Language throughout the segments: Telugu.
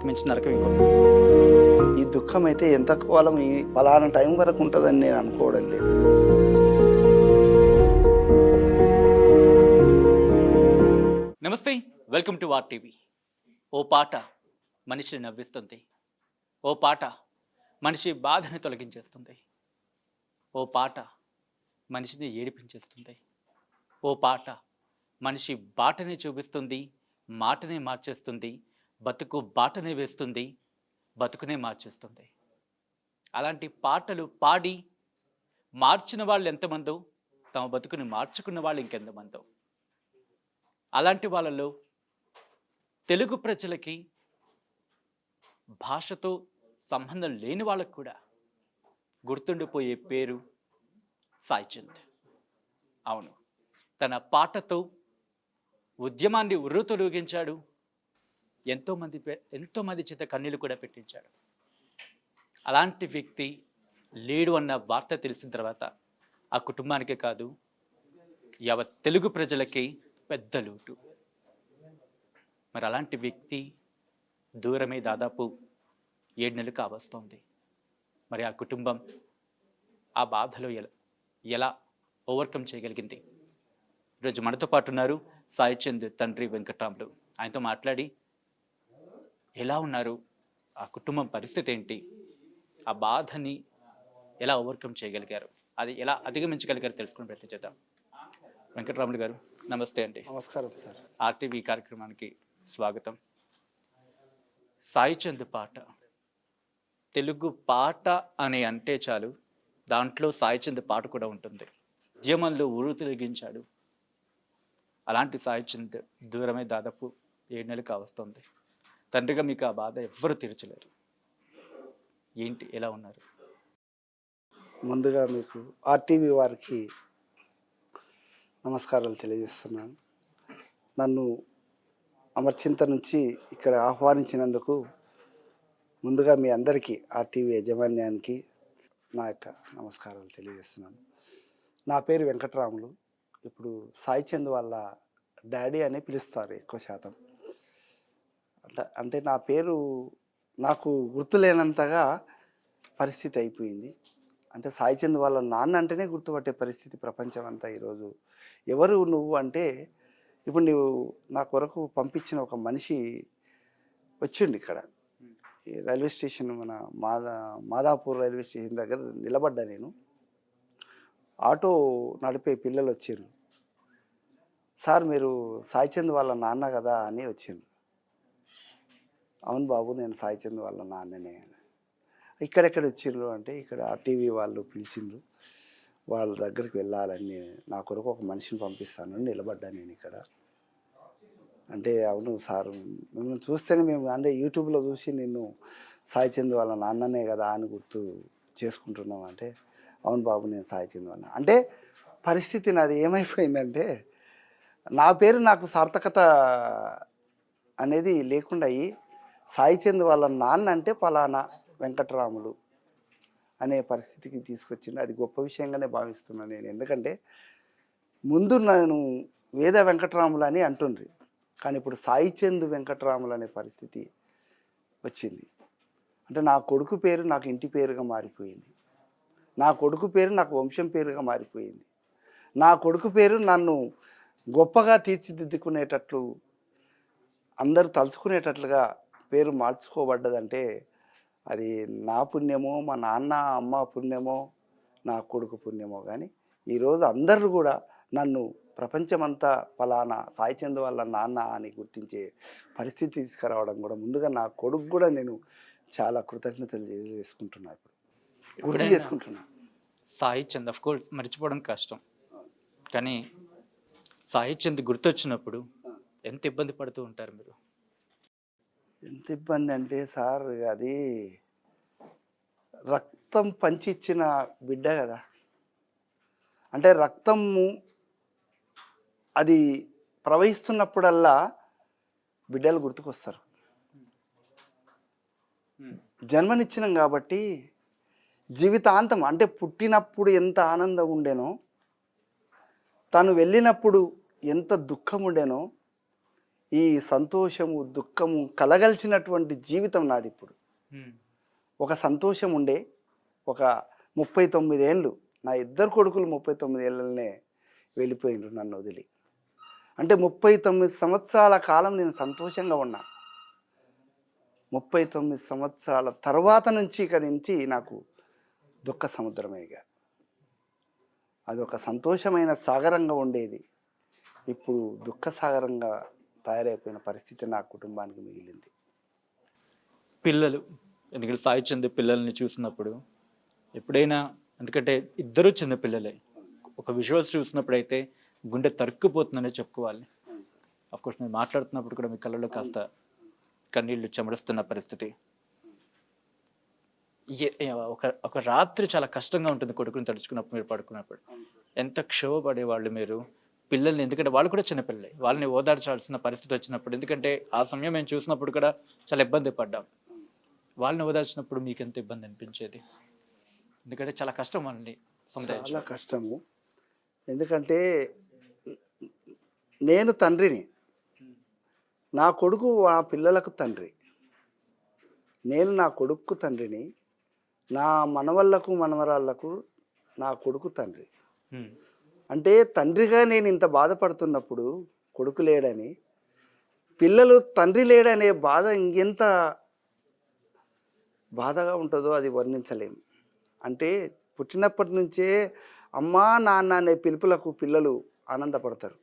మించిన నరకం ఇంకో ఈ దుఃఖం అయితే ఎంత కాలం ఈ పలానా టైం వరకు ఉంటుందని నేను అనుకోవడం లేదు. నమస్తే, వెల్కమ్ టు వార్ టీవీ. ఓ పాట మనిషిని నవ్విస్తుంది, ఓ పాట మనిషి బాధని తొలగించేస్తుంది, ఓ పాట మనిషిని ఏడిపించేస్తుంది, ఓ పాట మనిషి బాటని చూపిస్తుంది, మాటని మార్చేస్తుంది, బతుకు బాటనే వేస్తుంది, బతుకునే మార్చేస్తుంది. అలాంటి పాటలు పాడి మార్చిన వాళ్ళు ఎంతమందో, తమ బతుకుని మార్చుకున్న వాళ్ళు ఇంకెంతమందో. అలాంటి వాళ్ళలో తెలుగు ప్రజలకి భాషతో సంబంధం లేని వాళ్ళకు కూడా గుర్తుండిపోయే పేరు సాయి చంద్. అవును, తన పాటతో ఉద్యమాన్ని ఉర్రూతలూగించాడు, ఎంతోమంది చేత కన్నీళ్ళు కూడా పెట్టించాడు. అలాంటి వ్యక్తి లేడు అన్న వార్త తెలిసిన తర్వాత ఆ కుటుంబానికే కాదు, యావత్ తెలుగు ప్రజలకి పెద్ద లోటు. మరి అలాంటి వ్యక్తి దూరమే దాదాపు 7 నెలలు కావస్తోంది. మరి ఆ కుటుంబం ఆ బాధలో ఎలా ఓవర్కమ్ చేయగలిగింది? ఈరోజు మనతో పాటు ఉన్నారు సాయి చంద్ తండ్రి వెంకట్రాములు. ఆయనతో మాట్లాడి ఎలా ఉన్నారు, ఆ కుటుంబం పరిస్థితి ఏంటి, ఆ బాధని ఎలా ఓవర్కమ్ చేయగలిగారు, అది ఎలా అధిగమించగలిగారు తెలుసుకుని ప్రయత్నం చేద్దాం. వెంకట్రాములు గారు నమస్తే అండి. నమస్కారం సార్. ఆర్టీవీ కార్యక్రమానికి స్వాగతం. సాయి చంద్ పాట, తెలుగు పాట అని అంటే చాలు, దాంట్లో సాయి చంద్ పాట కూడా ఉంటుంది. ఉద్యమంలో ఉరుతొలగించాడు. అలాంటి సాయి చంద్ దూరమే దాదాపు 7 నెలలు కావస్తుంది. తండ్రిగా మీకు ఆ బాధ ఎవ్వరూ తీర్చలేరు. ఏంటి, ఎలా ఉన్నారు? ముందుగా మీకు ఆర్టీవీ వారికి నమస్కారాలు తెలియజేస్తున్నాను. నన్ను అమర్చింత నుంచి ఇక్కడ ఆహ్వానించినందుకు ముందుగా మీ అందరికీ ఆర్టీవీ యాజమాన్యానికి నా యొక్క నమస్కారాలు తెలియజేస్తున్నాను. నా పేరు వెంకట్రాములు. ఇప్పుడు సాయి చంద్ వాళ్ళ డాడీ అని పిలుస్తారు ఎక్కువ శాతం. అంటే నా పేరు నాకు గుర్తులేనంతగా పరిస్థితి అయిపోయింది. అంటే సాయి చంద్ వాళ్ళ నాన్న అంటేనే గుర్తుపట్టే పరిస్థితి ప్రపంచం అంతా ఈరోజు. ఎవరు నువ్వు అంటే, ఇప్పుడు నువ్వు నా కొరకు పంపించిన ఒక మనిషి వచ్చిండు ఇక్కడ ఈ రైల్వే స్టేషన్, మన మాదాపూర్ రైల్వే స్టేషన్ దగ్గర నిలబడ్డా నేను. ఆటో నడిపే పిల్లలు వచ్చారు. సార్ మీరు సాయి చంద్ వాళ్ళ నాన్న కదా అని వచ్చిండ్రు. అవును బాబు, నేను సాయి చంద్ వాళ్ళ నాన్ననే. ఇక్కడెక్కడ వచ్చిండ్రు అంటే, ఇక్కడ ఆర్టీవీ వాళ్ళు పిలిచిండ్రు, వాళ్ళ దగ్గరికి వెళ్ళాలని నా కొరకు ఒక మనిషిని పంపిస్తాను నిలబడ్డా నేను ఇక్కడ. అంటే అవును సార్, మిమ్మల్ని చూస్తేనే మేము అంటే యూట్యూబ్లో చూసి నిన్ను సాయి చంద్ వాళ్ళ నాన్ననే కదా అని గుర్తు చేసుకుంటున్నాం. అంటే అవును బాబు, నేను సాయి చంద్ వాళ్ళ. అంటే పరిస్థితి నాది ఏమైపోయిందంటే, నా పేరు నాకు సార్థకత అనేది లేకుండా అయ్యి, సాయి చంద్ వాళ్ళ నాన్న అంటే పలానా వెంకట్రాములు అనే పరిస్థితికి తీసుకొచ్చింది. అది గొప్ప విషయంగానే భావిస్తున్నాను నేను. ఎందుకంటే ముందు నేను వేద వెంకట్రాములు అని అంటుండ్రి, కానీ ఇప్పుడు సాయి చంద్ వెంకట్రాములు అనే పరిస్థితి వచ్చింది. అంటే నా కొడుకు పేరు నాకు ఇంటి పేరుగా మారిపోయింది. నా కొడుకు పేరు నాకు వంశం పేరుగా మారిపోయింది. నా కొడుకు పేరు నన్ను గొప్పగా తీర్చిదిద్దుకునేటట్లు, అందరూ తలుచుకునేటట్లుగా పేరు మార్చుకోబడ్డదంటే అది నా పుణ్యమో, మా నాన్న అమ్మ పుణ్యమో, నా కొడుకు పుణ్యమో. కానీ ఈరోజు అందరూ కూడా నన్ను ప్రపంచమంతా ఫలానా సాయి చంద్ వాళ్ళ నాన్న అని గుర్తించే పరిస్థితి తీసుకురావడం కూడా ముందుగా నా కొడుకు కూడా నేను చాలా కృతజ్ఞతలు చేసుకుంటున్నా. ఇప్పుడు గుర్తు చేసుకుంటున్నా. సాయి చంద్ ఆఫ్ కోర్స్ మర్చిపోవడం కష్టం, కానీ సాయి చంద్ గుర్తొచ్చినప్పుడు ఎంత ఇబ్బంది పడుతూ ఉంటారు మీరు? ఎంత ఇబ్బంది అంటే సార్, అది రక్తం పంచిచ్చిన బిడ్డ కదా. అంటే రక్తము అది ప్రవహిస్తున్నప్పుడల్లా బిడ్డలు గుర్తుకొస్తారు. జన్మనిచ్చినాం కాబట్టి జీవితాంతం, అంటే పుట్టినప్పుడు ఎంత ఆనందం ఉండేనో, తను వెళ్ళినప్పుడు ఎంత దుఃఖం ఉండేనో, ఈ సంతోషము దుఃఖము కలగలిసినటువంటి జీవితం నాది ఇప్పుడు. ఒక సంతోషం ఉండే ఒక 39 ఏళ్ళు నా ఇద్దరు కొడుకులు 39 ఏళ్ళనే వెళ్ళిపోయిండ్రు నన్ను వదిలి. అంటే 39 సంవత్సరాల కాలం నేను సంతోషంగా ఉన్నా. 39 సంవత్సరాల తర్వాత నుంచి ఇక్కడి నుంచి నాకు దుఃఖ సముద్రమే. ఇక అది ఒక సంతోషమైన సాగరంగా ఉండేది, ఇప్పుడు దుఃఖ సాగరంగా తయారైపోయిన పరిస్థితి నా కుటుంబానికి మిగిలింది. పిల్లలు, ఎందుకంటే సాయి చంద్ పిల్లల్ని చూసినప్పుడు ఎప్పుడైనా, ఎందుకంటే ఇద్దరు చిన్న పిల్లలే, ఒక విజువల్స్ చూసినప్పుడు అయితే గుండె తరుక్కుపోతుందనే చెప్పుకోవాలి. అఫ్కోర్స్ నేను మాట్లాడుతున్నప్పుడు కూడా మీ కళ్ళలో కాస్త కన్నీళ్లు చెమడుస్తున్న పరిస్థితి. ఒక రాత్రి చాలా కష్టంగా ఉంటుంది కొడుకుని తడుచుకున్నప్పుడు, మీరు పడుకున్నప్పుడు ఎంత క్షోభపడేవాళ్ళు మీరు పిల్లల్ని, ఎందుకంటే వాళ్ళు కూడా చిన్నపిల్లలే, వాళ్ళని ఓదార్చాల్సిన పరిస్థితి వచ్చినప్పుడు, ఎందుకంటే ఆ సమయం మేము చూసినప్పుడు కూడా చాలా ఇబ్బంది పడ్డాం. వాళ్ళని ఓదార్చినప్పుడు మీకు ఎంత ఇబ్బంది అనిపించేది? ఎందుకంటే చాలా కష్టం వాళ్ళని, చాలా కష్టము. ఎందుకంటే నేను తండ్రిని, నా కొడుకు ఆ పిల్లలకు తండ్రి, నేను నా కొడుకు తండ్రిని, నా మనవళ్ళకు మనవరాళ్లకు నా కొడుకు తండ్రి. అంటే తండ్రిగా నేను ఇంత బాధపడుతున్నప్పుడు కొడుకు లేడని, పిల్లలు తండ్రి లేడనే బాధ ఇంకెంత బాధగా ఉంటుందో అది వర్ణించలేము. అంటే పుట్టినప్పటి నుంచే అమ్మా నాన్న అనే పిలుపులకు పిల్లలు ఆనందపడతారు.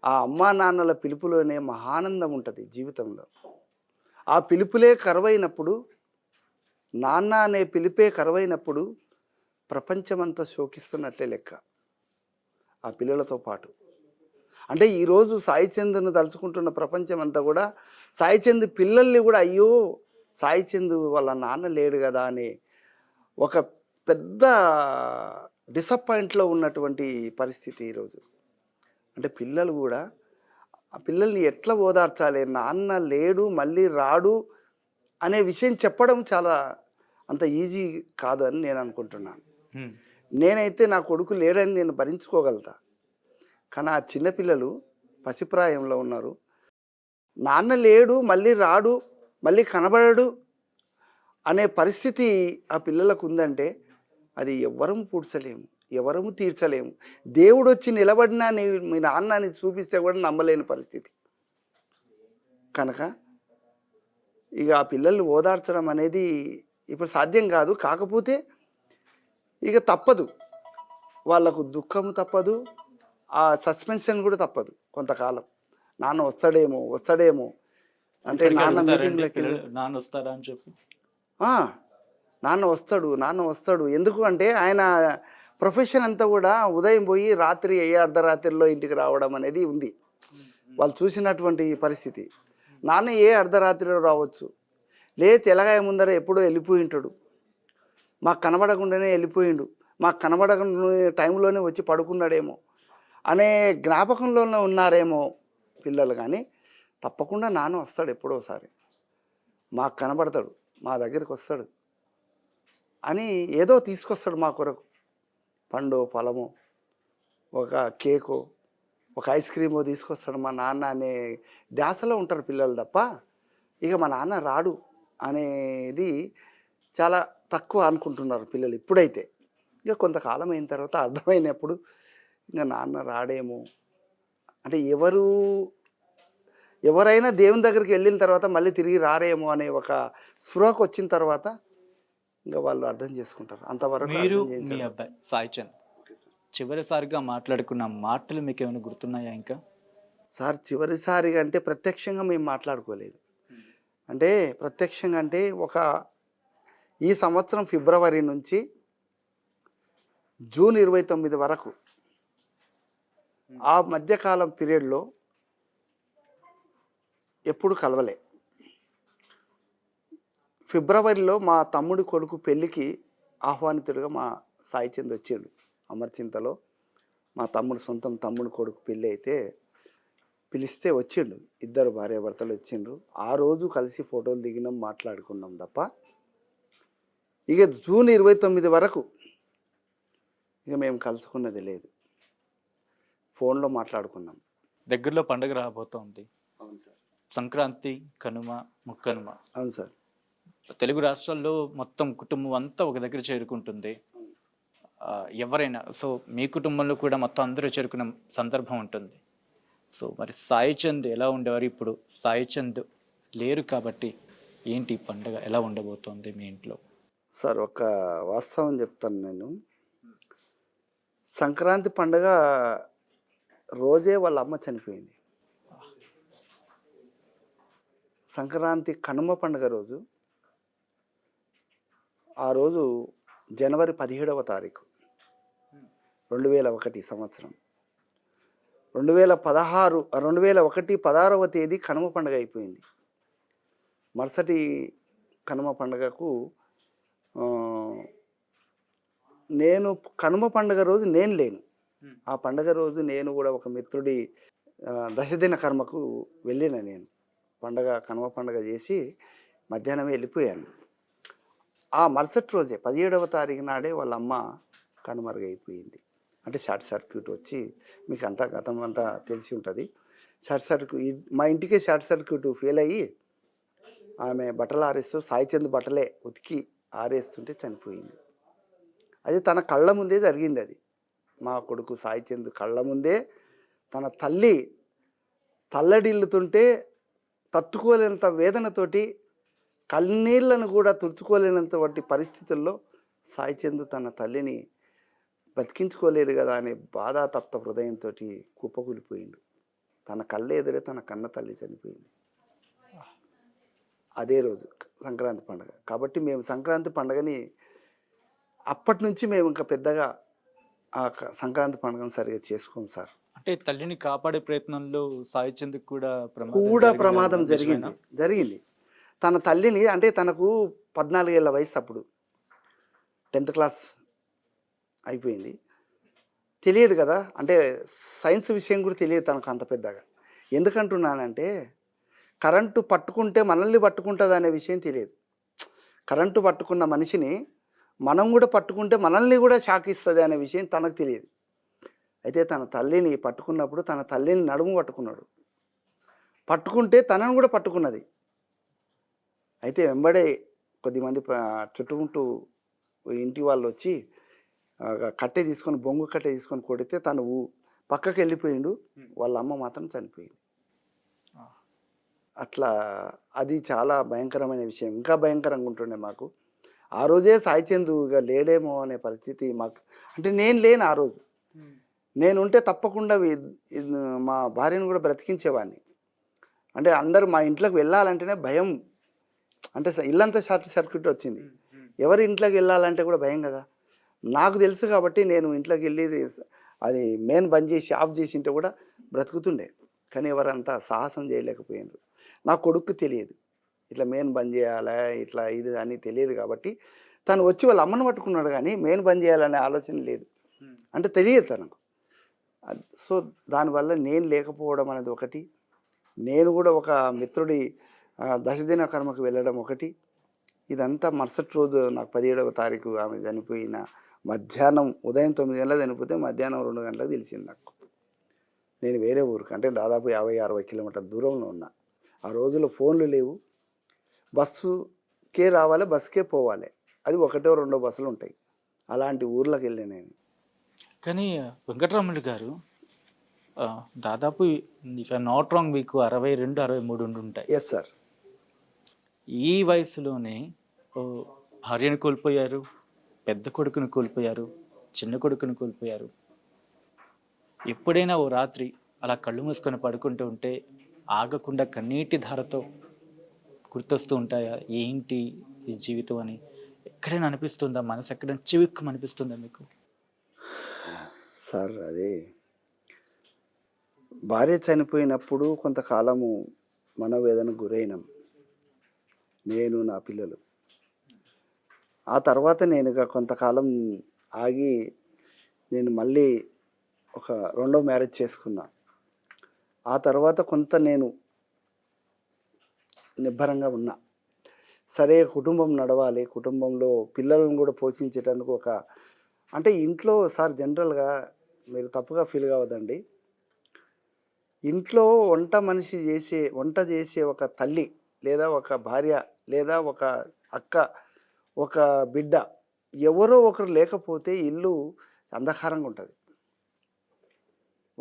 ఆ అమ్మా నాన్నల పిలుపులోనే మహానందం ఉంటుంది జీవితంలో. ఆ పిలుపులే కరువైనప్పుడు, నాన్న అనే పిలిపే కరువైనప్పుడు ప్రపంచమంతా శోకిస్తున్నట్లే లెక్క ఆ పిల్లలతో పాటు. అంటే ఈరోజు సాయి చంద్ను తలుచుకుంటున్న ప్రపంచం అంతా కూడా సాయి చంద్ పిల్లల్ని కూడా, అయ్యో సాయి చంద్ వాళ్ళ నాన్న లేడు కదా అని ఒక పెద్ద డిసప్పాయింట్లో ఉన్నటువంటి పరిస్థితి ఈరోజు. అంటే పిల్లలు కూడా ఆ పిల్లల్ని ఎట్లా ఓదార్చాలి, నాన్న లేడు మళ్ళీ రాడు అనే విషయం చెప్పడం చాలా అంత ఈజీ కాదు అని నేను అనుకుంటున్నాను. నేనైతే నా కొడుకు లేడని నేను భరించుకోగలుగుతా, కానీ ఆ చిన్నపిల్లలు పసిప్రాయంలో ఉన్నారు, నాన్న లేడు మళ్ళీ రాడు మళ్ళీ కనబడడు అనే పరిస్థితి ఆ పిల్లలకు ఉందంటే అది ఎవ్వరం పూడ్చలేము, ఎవరము తీర్చలేము. దేవుడు వచ్చి నిలబడినా మీ నాన్నని చూపిస్తే కూడా నమ్మలేని పరిస్థితి. కనుక ఇక ఆ పిల్లల్ని ఓదార్చడం అనేది ఇప్పుడు సాధ్యం కాదు. కాకపోతే ఇక తప్పదు, వాళ్ళకు దుఃఖము తప్పదు, ఆ సస్పెన్షన్ కూడా తప్పదు కొంతకాలం. నాన్న వస్తాడేమో అంటే నాన్న మీటింగ్లకి నాన్న వస్తాడా అని చెప్పి, నాన్న వస్తాడు. ఎందుకు అంటే ఆయన ప్రొఫెషన్ అంతా కూడా ఉదయం పోయి రాత్రి అర్ధరాత్రిలో ఇంటికి రావడం అనేది ఉంది. వాళ్ళు చూసినటువంటి పరిస్థితి. నాన్న అర్ధరాత్రిలో రావచ్చు, తెలగాయ ముందర ఎప్పుడో వెళ్ళిపోయి ఉంటాడు, మాకు కనబడకుండానే వెళ్ళిపోయిండు, మాకు కనబడకుండా టైంలోనే వచ్చి పడుకున్నాడేమో అనే జ్ఞాపకంలోనే ఉన్నారేమో పిల్లలు. కానీ తప్పకుండా నాన్న వస్తాడు, ఎప్పుడోసారి మాకు కనబడతాడు, మా దగ్గరికి వస్తాడు అని ఏదో తీసుకొస్తాడు మా కొరకు, పండు ఫలమో ఒక కేకో ఒక ఐస్ క్రీమో తీసుకొస్తాడు మా నాన్న అనే ధ్యాసలో ఉంటారు పిల్లలు తప్ప ఇక మా నాన్న రాడు అనేది చాలా తక్కువ అనుకుంటున్నారు పిల్లలు ఇప్పుడైతే. ఇక కొంతకాలం అయిన తర్వాత అర్థమైనప్పుడు ఇంకా నాన్న రాడేమో అంటే ఎవరైనా దేవుని దగ్గరికి వెళ్ళిన తర్వాత మళ్ళీ తిరిగి రారేమో అనే ఒక స్పృహకు వచ్చిన తర్వాత ఇంకా వాళ్ళు అర్థం చేసుకుంటారు. అంతవరకు మీరు మీ అబ్బాయి సాయి చంద్ చివరిసారిగా మాట్లాడుకున్న మాటలు మీకు ఏమైనా గుర్తున్నాయా? ఇంకా సార్ చివరిసారిగా అంటే ప్రత్యక్షంగా మేము మాట్లాడుకోలేదు. అంటే ప్రత్యక్షంగా అంటే ఈ సంవత్సరం ఫిబ్రవరి నుంచి జూన్ 29 వరకు ఆ మధ్యకాలం పీరియడ్లో ఎప్పుడు కలవలే. ఫిబ్రవరిలో మా తమ్ముడి కొడుకు పెళ్ళికి ఆహ్వానితుడిగా మా సాయి చంద్ వచ్చాడు. అమర్చింతలో మా సొంతం తమ్ముడి కొడుకు పెళ్ళి అయితే పిలిస్తే వచ్చిండు, ఇద్దరు భార్యాభర్తలు వచ్చిండ్రు. ఆ రోజు కలిసి ఫోటోలు దిగినాం, మాట్లాడుకున్నాం తప్ప ఇక జూన్ 29 వరకు ఇక మేము కలుసుకున్నది లేదు. ఫోన్లో మాట్లాడుకున్నాం. దగ్గరలో పండుగ రాబోతోంది. అవును సార్. సంక్రాంతి, కనుమ, ముక్కనుమ. అవును సార్. తెలుగు రాష్ట్రాల్లో మొత్తం కుటుంబం అంతా ఒక దగ్గర చేరుకుంటుంది. ఎవరైనా సో మీ కుటుంబంలో కూడా మొత్తం అందరూ చేరుకున్న సందర్భం ఉంటుంది. సో మరి సాయి చంద్ ఎలా ఉండేవారు? ఇప్పుడు సాయి చంద్ లేరు కాబట్టి ఏంటి ఈ పండుగ ఎలా ఉండబోతోంది మీ ఇంట్లో? సార్ ఒక వాస్తవం చెప్తాను నేను. సంక్రాంతి పండుగ రోజే వాళ్ళ అమ్మ చనిపోయింది. సంక్రాంతి కనుమ పండుగ రోజు, ఆ రోజు జనవరి 17వ తారీఖు 2001 సంవత్సరం. 2001 16వ తేదీ కనుమ పండుగ అయిపోయింది. మరుసటి కనుమ పండుగకు నేను కనుమ పండుగ రోజు నేను లేను. ఆ పండుగ రోజు నేను కూడా ఒక మిత్రుడి దశదిన కర్మకు వెళ్ళిన నేను. కనుమ పండుగ చేసి మధ్యాహ్నమే వెళ్ళిపోయాను. ఆ మరుసటి రోజే 17వ తారీఖు నాడే వాళ్ళ అమ్మ కనుమరుగైపోయింది. అంటే షార్ట్ సర్క్యూట్ వచ్చి, మీకు అంతా గతం అంతా తెలిసి ఉంటుంది. మా ఇంటికే షార్ట్ సర్క్యూట్ ఫెయిల్ అయ్యి ఆమె బట్టలు ఆరేస్తూ సాయి చంద్ బట్టలే ఉతికి ఆరేస్తుంటే చనిపోయింది. అది తన కళ్ళ ముందే జరిగింది. అది మా కొడుకు సాయి చంద్ కళ్ళ ముందే తన తల్లి తల్లడిల్లుతుంటే తట్టుకోలేనంత వేదనతోటి, కన్నీళ్లను కూడా తుడుచుకోలేనంత వంటి పరిస్థితుల్లో సాయి చంద్ తన తల్లిని బతికించుకోలేదు కదా అనే బాధాతప్త హృదయంతో కుప్పకూలిపోయిండు. తన కళ్ళ ఎదురే తన కన్న తల్లి చనిపోయింది అదే రోజు సంక్రాంతి పండుగ. కాబట్టి మేము సంక్రాంతి పండుగని అప్పటి నుంచి మేము ఇంకా పెద్దగా ఆ సంక్రాంతి పండుగను సరిగా చేసుకోం సార్. అంటే తల్లిని కాపాడే ప్రయత్నంలో సాయి చంద్ కూడా ప్రమాదం జరిగింది. తన తల్లిని, అంటే తనకు 14 ఏళ్ళ వయసు, అప్పుడు 10th క్లాస్ అయిపోయింది. తెలియదు కదా, అంటే సైన్స్ విషయం కూడా తెలియదు తనకు అంత పెద్దగా. ఎందుకంటున్నానంటే కరెంటు పట్టుకుంటే మనల్ని పట్టుకుంటుంది అనే విషయం తెలియదు. కరెంటు పట్టుకున్న మనిషిని మనం కూడా పట్టుకుంటే మనల్ని కూడా షాక్ ఇస్తుంది అనే విషయం తనకు తెలియదు. అయితే తన తల్లిని పట్టుకున్నప్పుడు తన తల్లిని నడుము పట్టుకున్నాడు. పట్టుకుంటే తనను కూడా పట్టుకున్నది. అయితే వెంబడే కొద్దిమంది చుట్టుకుంటూ ఇంటి వాళ్ళు వచ్చి కట్టె తీసుకొని, బొంగు కట్టె తీసుకొని కొడితే తను పక్కకి వెళ్ళిపోయిండు. వాళ్ళ అమ్మ మాత్రం చనిపోయింది. అట్లా అది చాలా భయంకరమైన విషయం. ఇంకా భయంకరంగా ఉంటుండే మాకు. ఆ రోజే సాయి చందుగా లేడేమో అనే పరిస్థితి మాకు. అంటే నేను లేను ఆ రోజు. నేనుంటే తప్పకుండా మా భార్యను కూడా బ్రతికించేవాడిని. అంటే అందరూ మా ఇంట్లోకి వెళ్ళాలంటేనే భయం. అంటే ఇల్లంతా షార్ట్ సర్క్యూట్ వచ్చింది. ఎవరి ఇంట్లోకి వెళ్ళాలంటే కూడా భయం కదా. నాకు తెలుసు కాబట్టి నేను ఇంట్లోకి వెళ్ళి అది మెయిన్ బంద్ చేసి ఆఫ్ చేసి ఉంటే కూడా బ్రతుకుతుండే. కానీ ఎవరంతా సాహసం చేయలేకపోయినారు. నా కొడుకు తెలియదు ఇట్లా మెయిన్ బంద్ చేయాలా, ఇట్లా ఇది అని తెలియదు కాబట్టి తను వచ్చి వాళ్ళ అమ్మను పట్టుకున్నాడు, కానీ మెయిన్ బంద్ చేయాలనే ఆలోచన లేదు. అంటే తెలియదు తనకు. సో దానివల్ల నేను లేకపోవడం అనేది ఒకటి, నేను కూడా ఒక మిత్రుడి దశదిన కర్మకు వెళ్ళడం ఒకటి. ఇదంతా మరుసటి రోజు నాకు 17వ తారీఖు ఆమె చనిపోయిన మధ్యాహ్నం, ఉదయం 9 గంటలకు చనిపోతే మధ్యాహ్నం 2 గంటలకు తెలిసింది నాకు. నేను వేరే ఊరికి, అంటే దాదాపు 50-60 కిలోమీటర్ల దూరంలో ఉన్నా. ఆ రోజుల్లో ఫోన్లు లేవు. బస్సుకే రావాలి, బస్సుకే పోవాలి. అది 1-2 బస్సులు ఉంటాయి. అలాంటి ఊర్లోకి వెళ్ళి నేను. కానీ వెంకటరమణ గారు దాదాపు ఇఫ్ ఐ నాట్ రాంగ్ మీకు 62-63 ఉంటాయి. Yes sir. ఈ వయసులోనే భార్యను కోల్పోయారు, పెద్ద కొడుకును కోల్పోయారు, చిన్న కొడుకును కోల్పోయారు. ఎప్పుడైనా ఓ రాత్రి అలా కళ్ళు మూసుకొని పడుకుంటూ ఉంటే ఆగకుండా కన్నీటి ధారతో గుర్తొస్తూ ఉంటాయా ఏంటి ఈ జీవితం అని? ఎక్కడైనా అనిపిస్తుందా? మనసు ఎక్కడైనా చివిక్కు అనిపిస్తుందా మీకు? సార్ అదే భార్య చనిపోయినప్పుడు కొంతకాలము మనోవేదనకు గురైనాం, నేను నా పిల్లలు. ఆ తర్వాత నేను ఇక కొంతకాలం ఆగి నేను మళ్ళీ ఒక 2వ మ్యారేజ్ చేసుకున్నా. ఆ తర్వాత కొంత నేను నిబ్బరంగా ఉన్నా. సరే కుటుంబం నడవాలి, కుటుంబంలో పిల్లలను కూడా పోషించేటందుకు అంటే ఇంట్లో సార్ జనరల్గా మీరు తప్పుగా ఫీల్ కావద్దండి, ఇంట్లో వంట చేసే ఒక తల్లి లేదా ఒక భార్య లేదా ఒక అక్క, ఒక బిడ్డ ఎవరో ఒకరు లేకపోతే ఇల్లు అంధకారంగా ఉంటుంది.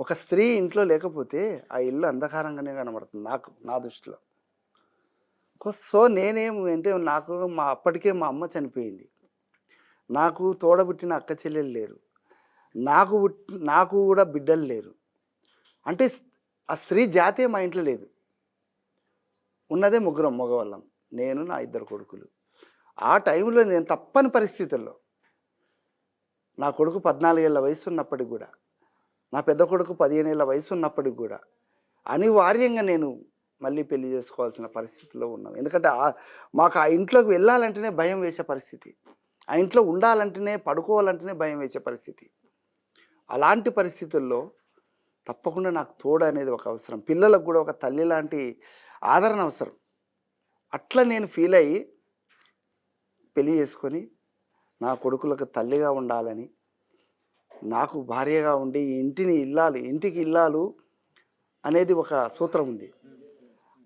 ఒక స్త్రీ ఇంట్లో లేకపోతే ఆ ఇల్లు అంధకారంగానే కనబడుతుంది నా దృష్టిలో. సో నేనేమంటే అప్పటికే మా అమ్మ చనిపోయింది. నాకు తోడబుట్టిన అక్క చెల్లెలు లేరు. నాకు కూడా బిడ్డలు లేరు. అంటే ఆ స్త్రీ జాతే మా ఇంట్లో లేదు. ఉన్నదే ముగ్గురం మగవాళ్ళం, నేను నా 2 కొడుకులు. ఆ టైంలో నేను తప్పని పరిస్థితుల్లో నా కొడుకు 14 ఏళ్ళ వయసు ఉన్నప్పటికి కూడా, నా పెద్ద కొడుకు 15 ఏళ్ళ వయసు ఉన్నప్పటికి కూడా అనివార్యంగా నేను మళ్ళీ పెళ్లి చేసుకోవాల్సిన పరిస్థితిలో ఉన్నాం. ఎందుకంటే మాకు ఆ ఇంట్లోకి వెళ్ళాలంటేనే భయం వేసే పరిస్థితి, ఆ ఇంట్లో ఉండాలంటేనే పడుకోవాలంటేనే భయం వేసే పరిస్థితి. అలాంటి పరిస్థితుల్లో తప్పకుండా నాకు తోడు అనేది ఒక అవసరం. పిల్లలకు కూడా ఒక తల్లి లాంటి ఆదరణ అవసరం. అట్లా నేను ఫీల్ అయ్యి పెళ్లి చేసుకొని నా కొడుకులకు తల్లిగా ఉండాలని, నాకు భార్యగా ఉండి ఇంటికి ఇల్లాలు అనేది ఒక సూత్రం ఉంది.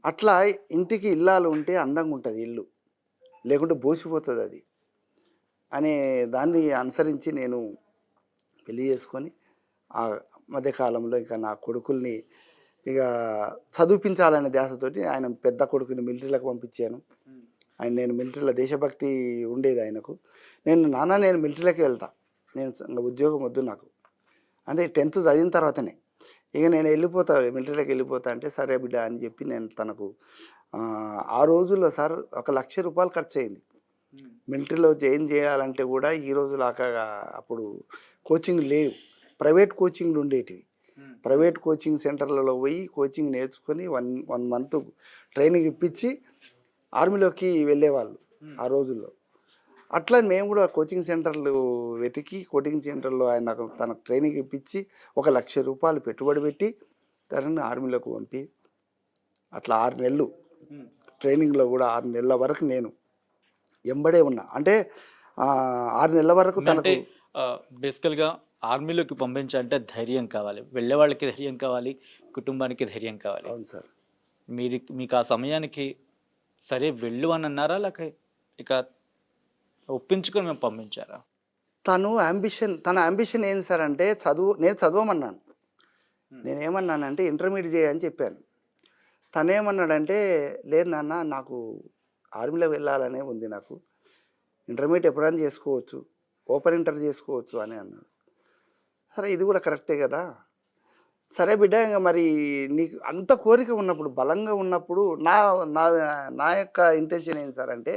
అట్లా ఇంటికి ఇల్లాలు ఉంటే అందంగా ఉంటుంది ఇల్లు, లేకుంటే బోసిపోతుంది అది అనే దాన్ని అనుసరించి నేను పెళ్లి చేసుకొని ఆ మధ్యకాలంలో ఇక నా కొడుకుల్ని ఇక చదివించాలనే ధ్యాసతోటి ఆయన పెద్ద కొడుకుని మిలిటరీలకు పంపించాను. నేను మిలిటరీలో దేశభక్తి ఉండేది ఆయనకు. నేను మిలిటరీలోకి వెళ్తా, నేను ఉద్యోగం వద్దు నాకు అంటే 10th చదివిన తర్వాతనే ఇక నేను మిలిటరీలోకి వెళ్ళిపోతా అంటే సరే బిడ్డ అని చెప్పి నేను తనకు ఆ రోజుల్లో సార్ ₹1,00,000 ఖర్చు అయింది. మిలిటరీలో జాయిన్ చేయాలంటే కూడా ఈ రోజులాగా అప్పుడు కోచింగ్ లేవు, ప్రైవేట్ కోచింగ్లు ఉండేటివి. ప్రైవేట్ కోచింగ్ సెంటర్లలో పోయి కోచింగ్ నేర్చుకొని 1 month ట్రైనింగ్ ఇప్పించి ఆర్మీలోకి వెళ్ళేవాళ్ళు ఆ రోజుల్లో. అట్లా మేము కూడా కోచింగ్ సెంటర్లు వెతికి కోచింగ్ సెంటర్లో ఆయన తనకు ట్రైనింగ్ ఇప్పించి ₹1,00,000 పెట్టుబడి పెట్టి తనని ఆర్మీలోకి పంపి అట్లా 6 నెలలు ట్రైనింగ్లో కూడా 6 నెలల వరకు నేను ఎంబడే ఉన్నా. అంటే 6 నెలల వరకు అంటే బేసికల్గా ఆర్మీలోకి పంపించాలంటే ధైర్యం కావాలి, వెళ్ళే వాళ్ళకి ధైర్యం కావాలి, కుటుంబానికి ధైర్యం కావాలి. అవును సార్. మీకు ఆ సమయానికి సరే వెళ్ళు అని అన్నారా, లేక ఇక ఒప్పించుకొని మేము పంపించారా? తన అంబిషన్ ఏంది సార్ అంటే నేను చదవమన్నాను. నేనేమన్నానంటే ఇంటర్మీడియట్ చేయని చెప్పాను. తనేమన్నాడంటే లేదు నాన్న, నాకు ఆర్మీలో వెళ్ళాలనే ఉంది, నాకు ఇంటర్మీడియట్ ఎప్పుడైనా చేసుకోవచ్చు, ఓపెన్ ఇంటర్ చేసుకోవచ్చు అని అన్నాడు. సరే ఇది కూడా కరెక్టే కదా, సరే బిడ్డ ఇంకా మరి నీకు అంత కోరిక ఉన్నప్పుడు, బలంగా ఉన్నప్పుడు నా యొక్క ఇంటెన్షన్ ఏంటి సార్ అంటే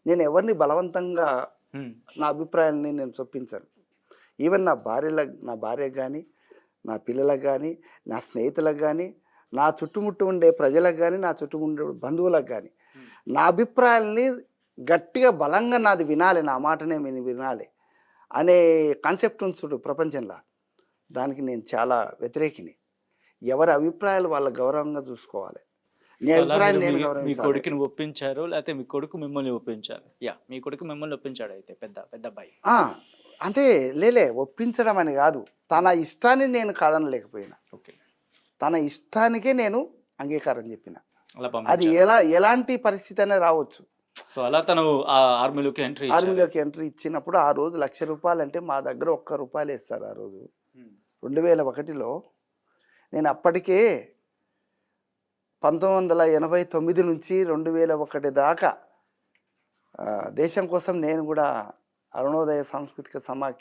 నేను ఎవరిని బలవంతంగా నా అభిప్రాయాన్ని నేను చొప్పించాను. ఈవెన్ నా భార్యకు కానీ, నా పిల్లలకు కానీ, నా స్నేహితులకు కానీ, నా చుట్టుముట్టు ఉండే ప్రజలకు కానీ, నా చుట్టుముట్టు బంధువులకు కానీ నా అభిప్రాయాల్ని గట్టిగా బలంగా నాది వినాలి, నా మాటనే వినాలి అనే కాన్సెప్ట్ ఉంది ప్రపంచంలో. దానికి నేను చాలా వ్యతిరేకిని. ఎవరి అభిప్రాయాలు వాళ్ళ గౌరవంగా చూసుకోవాలి. నీ అభిప్రాయాన్ని నేను మీ గౌరవించాలి. కొడుకుని ఒప్పించారు, లేకపోతే మీ కొడుకు మిమ్మల్ని ఒప్పించారు? మీ కొడుకు మిమ్మల్ని ఒప్పించాడు అయితే, పెద్ద అబ్బాయి. అంటే ఒప్పించడం అని కాదు, తన ఇష్టాన్ని నేను కాదనలేకపోయినా. ఓకే, తన ఇష్టానికే నేను అంగీకారం చెప్పిన. అది అలా ఎలాంటి పరిస్థితి అనేది రావచ్చు. సో అలా తను ఆర్మీలోకి ఎంట్రీ ఇచ్చినప్పుడు ఆ రోజు ₹1,00,000 అంటే మా దగ్గర ₹1 వేస్తారు. ఆ రోజు 2001లో నేను అప్పటికే 1989 నుంచి 2001 దాకా దేశం కోసం నేను కూడా అరుణోదయ సాంస్కృతిక సమాఖ్య